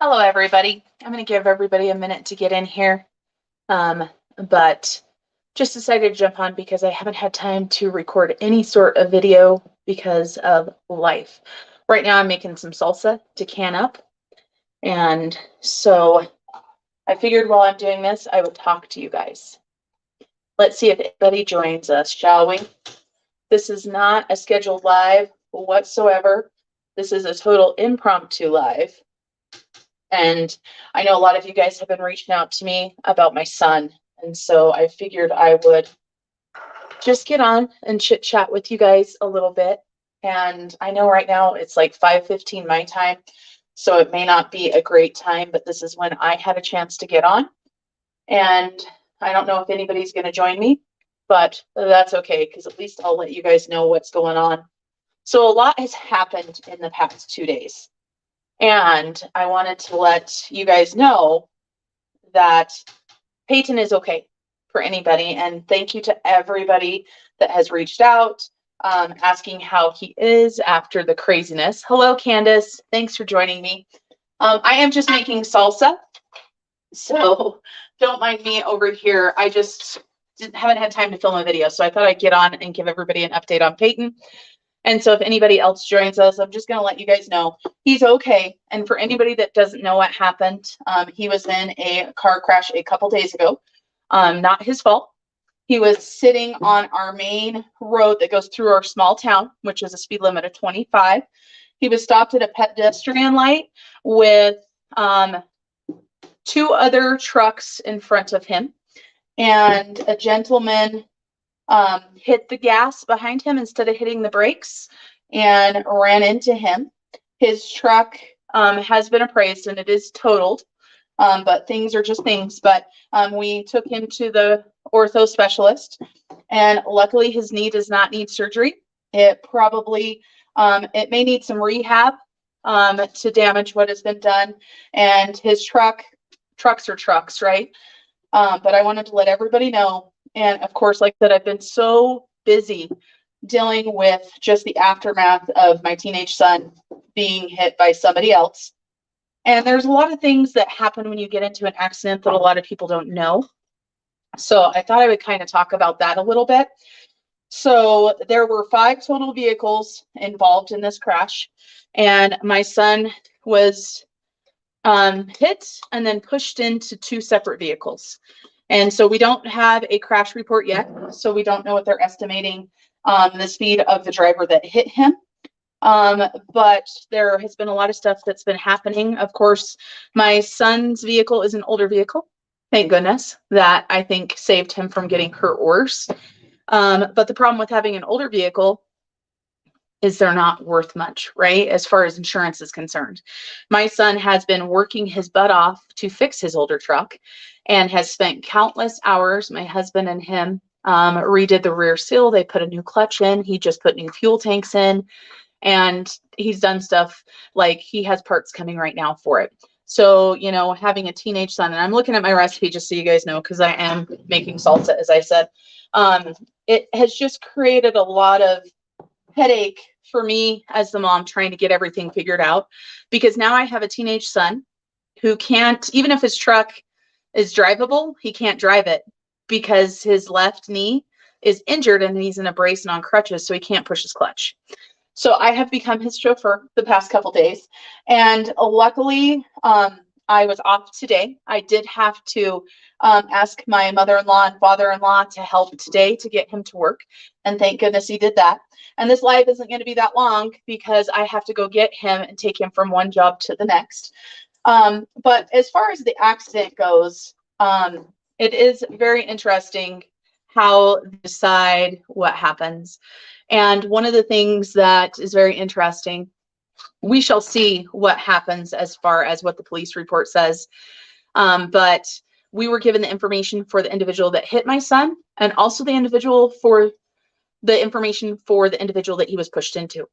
Hello, everybody. I'm going to give everybody a minute to get in here, but just decided to jump on because I haven't had time to record any sort of video because of life. Right now, I'm making some salsa to can up, and so I figured while I'm doing this, I would talk to you guys. Let's see if anybody joins us, shall we? This is not a scheduled live whatsoever. This is a total impromptu live. And I know a lot of you guys have been reaching out to me about my son. And so I figured I would just get on and chit chat with you guys a little bit. And I know right now it's like 5:15 my time, so it may not be a great time, but this is when I had a chance to get on. And I don't know if anybody's going to join me, but that's okay, because at least I'll let you guys know what's going on. So a lot has happened in the past 2 days. And I wanted to let you guys know that Peyton is okay for anybody. And thank you to everybody that has reached out, asking how he is after the craziness. Hello, Candace. Thanks for joining me. I am just making salsa, so don't mind me over here. I just haven't had time to film a video, so I thought I'd get on and give everybody an update on Peyton. And so if anybody else joins us, I'm just going to let you guys know he's okay. And for anybody that doesn't know what happened, he was in a car crash a couple days ago. Not his fault. He was sitting on our main road that goes through our small town, which is a speed limit of 25. He was stopped at a pedestrian light with two other trucks in front of him. And a gentleman hit the gas behind him instead of hitting the brakes and ran into him. His truck has been appraised and it is totaled, but things are just things. But we took him to the ortho specialist, and luckily his knee does not need surgery. It probably, it may need some rehab to damage what has been done. And his trucks are trucks, right? But I wanted to let everybody know. And of course, like I said, I've been so busy dealing with just the aftermath of my teenage son being hit by somebody else. And there's a lot of things that happen when you get into an accident that a lot of people don't know. So I thought I would kind of talk about that a little bit. So there were 5 total vehicles involved in this crash. And my son was hit and then pushed into 2 separate vehicles. And so we don't have a crash report yet, so we don't know what they're estimating the speed of the driver that hit him. But there has been a lot of stuff that's been happening. Of course, my son's vehicle is an older vehicle. Thank goodness. That, I think, saved him from getting hurt worse. But the problem with having an older vehicle is they're not worth much, right? As far as insurance is concerned. My son has been working his butt off to fix his older truck and has spent countless hours. My husband and him redid the rear seal. They put a new clutch in. He just put new fuel tanks in, and he's done stuff like he has parts coming right now for it. So, you know, having a teenage son, and I'm looking at my recipe just so you guys know, because I am making salsa, as I said, it has just created a lot of headache for me as the mom trying to get everything figured out, because now I have a teenage son who can't, even if his truck is drivable, he can't drive it because his left knee is injured and he's in a brace and on crutches, so he can't push his clutch. So I have become his chauffeur the past couple days, and luckily I was off today. I did have to ask my mother-in-law and father-in-law to help today to get him to work, and thank goodness he did that. And this live isn't going to be that long because I have to go get him and take him from one job to the next. But as far as the accident goes, it is very interesting how they decide what happens. And one of the things that is very interesting, we shall see what happens as far as what the police report says. But we were given the information for the individual that hit my son, and also the individual for the information for the individual that he was pushed into.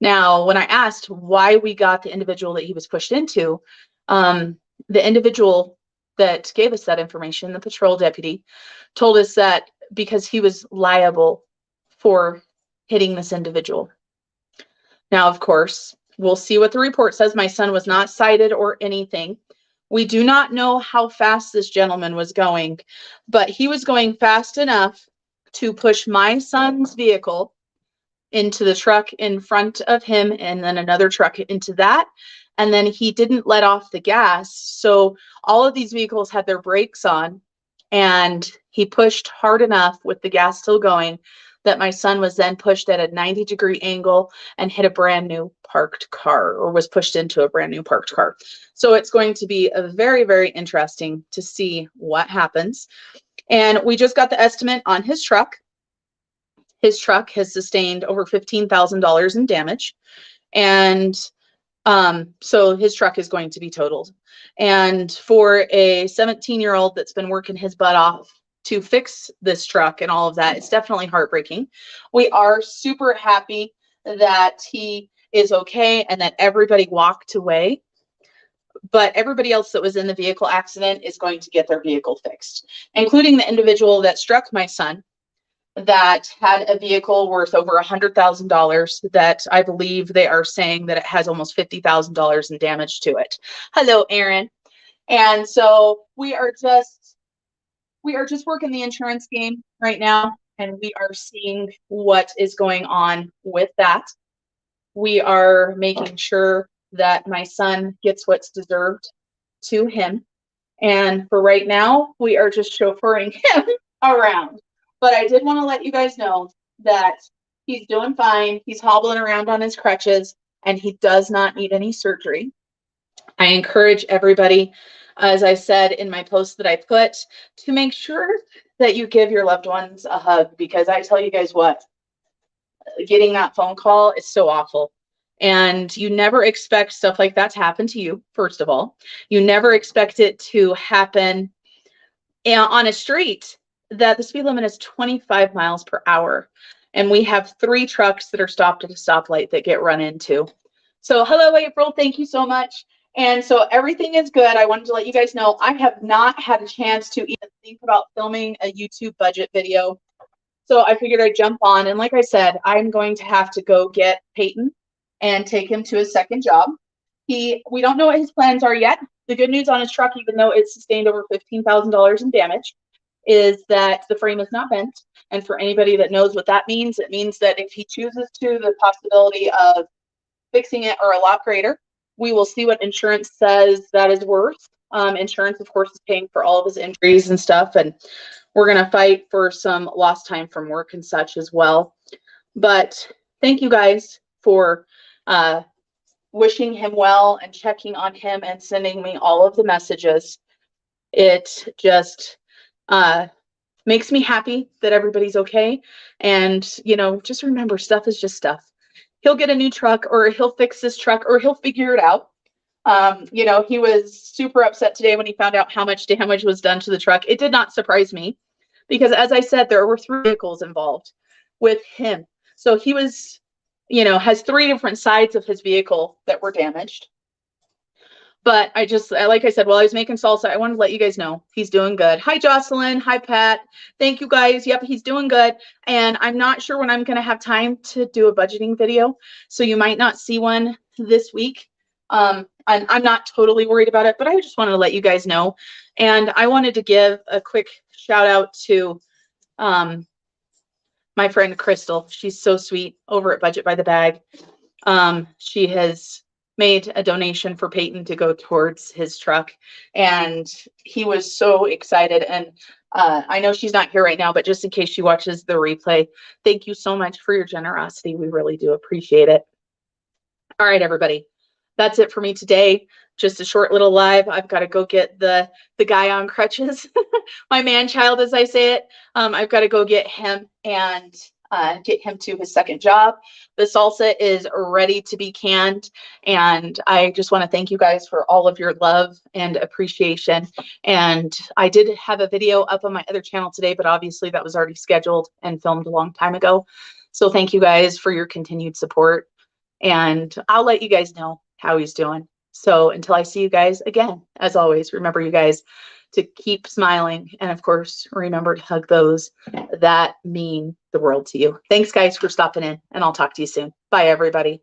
Now, when I asked why we got the individual that he was pushed into, the individual that gave us that information, the patrol deputy, told us that because he was liable for hitting this individual. Now, of course, We'll see what the report says. My son was not cited or anything. We do not know how fast this gentleman was going, but he was going fast enough to push my son's vehicle into the truck in front of him and then another truck into that. And then he didn't let off the gas. So all of these vehicles had their brakes on, and he pushed hard enough with the gas still going that my son was then pushed at a 90-degree angle and hit a brand new parked car, or was pushed into a brand new parked car. So it's going to be a very, very interesting to see what happens. And we just got the estimate on his truck. His truck has sustained over $15,000 in damage. And so his truck is going to be totaled. And for a 17-year-old that's been working his butt off to fix this truck and all of that, it's definitely heartbreaking. We are super happy that he is okay and that everybody walked away. But everybody else that was in the vehicle accident is going to get their vehicle fixed, including the individual that struck my son, that had a vehicle worth over $100,000 that I believe they are saying that it has almost $50,000 in damage to it. Hello, Aaron. And so we are just working the insurance game right now, and we are seeing what is going on with that. We are making sure that my son gets what's deserved to him. And for right now, we are just chauffeuring him around. But I did want to let you guys know that he's doing fine. He's hobbling around on his crutches, and he does not need any surgery. I encourage everybody, as I said in my post that I put, to make sure that you give your loved ones a hug, because I tell you guys what, getting that phone call is so awful. And you never expect stuff like that to happen to you, first of all. You never expect it to happen on a street that the speed limit is 25 miles per hour. And we have 3 trucks that are stopped at a stoplight that get run into. So hello, April. Thank you so much. And so everything is good. I wanted to let you guys know I have not had a chance to even think about filming a YouTube budget video. So I figured I'd jump on. And like I said, I'm going to have to go get Peyton and take him to his second job. We don't know what his plans are yet. The good news on his truck, even though it sustained over $15,000 in damage, is that the frame is not bent. And for anybody that knows what that means, it means that if he chooses to, the possibility of fixing it are a lot greater. We will see what insurance says that is worth. Insurance, of course, is paying for all of his injuries and stuff. And we're going to fight for some lost time from work and such as well. But thank you guys for wishing him well and checking on him and sending me all of the messages. It just makes me happy that everybody's okay. And, you know, just remember, stuff is just stuff. He'll get a new truck, or he'll fix this truck, or he'll figure it out. You know, he was super upset today when he found out how much damage was done to the truck. It did not surprise me because, as I said, there were 3 vehicles involved with him. So he was, you know, has 3 different sides of his vehicle that were damaged. But I just, like I said, while I was making salsa, I wanted to let you guys know he's doing good. Hi, Jocelyn. Hi, Pat. Thank you, guys. Yep, he's doing good. And I'm not sure when I'm going to have time to do a budgeting video, so you might not see one this week. And I'm not totally worried about it, but I just wanted to let you guys know. And I wanted to give a quick shout out to my friend Crystal. She's so sweet over at Budget by the Bag. She has made a donation for Peyton to go towards his truck, and he was so excited. And I know she's not here right now, but just in case she watches the replay, thank you so much for your generosity. We really do appreciate it. All right, everybody, that's it for me today. Just a short little live. I've got to go get the guy on crutches, my man child, as I say it. I've got to go get him and get him to his second job. The salsa is ready to be canned, and I just want to thank you guys for all of your love and appreciation. And I did have a video up on my other channel today, but obviously that was already scheduled and filmed a long time ago. So thank you guys for your continued support, and I'll let you guys know how he's doing. So until I see you guys again, as always, remember, you guys, to keep smiling, and of course, remember to hug those that mean the world to you. Thanks, guys, for stopping in, and I'll talk to you soon. Bye, everybody.